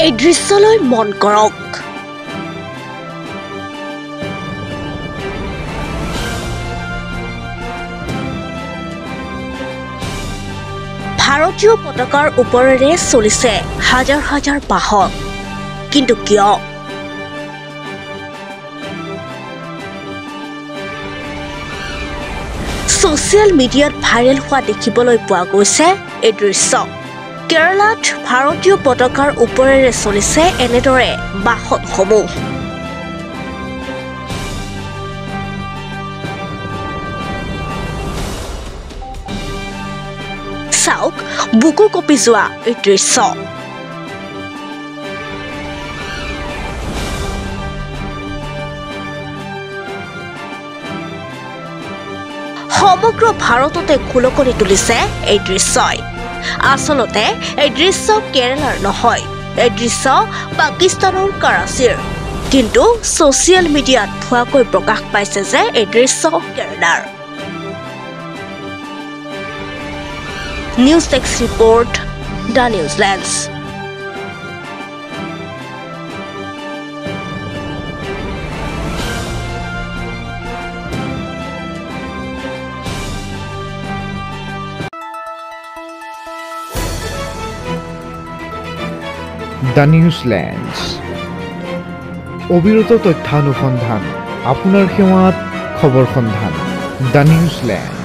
এই দৃশ্যলৈ মন কৰক। ভাৰতীয় পতাকাৰ ওপৰেৰে চলিছে হাজাৰ হাজাৰ বাহন, কিন্তু কিয়? ছ'চিয়েল মিডিয়াত ভাইৰেল হোৱা দেখিবলৈ পোৱা গৈছে এই দৃশ্য। কেৰালাত ভাৰতীয় পতাকাৰ ওপৰেৰে চলিছে এনেদৰে বাহনসমূহ। চাওক বুকু কঁপি যোৱা এই দৃশ্য। সমগ্ৰ ভাৰততে খুলকনি তুলিছে এই দৃশ্যই। আচলতে এই দৃশ্য কেৰালাৰ নহয়, এই দৃশ্য পাকিস্তানৰ কৰাচীৰ। কিন্তু ছ'চিয়েল মিডিয়াত ভুৱাকৈ প্ৰকাশ পাইছে যে এই দৃশ্য কেৰালাৰ। নিউজ ডেস্ক ৰিপৰ্ট, দ্য নিউজিলেণ্ডছ। দ্য নিউজিলেণ্ডছ, অবিৰত তথ্যানুসন্ধান, আপোনাৰ সেৱাত খবৰ সন্ধান। দ্য নিউজিলেণ্ডছ।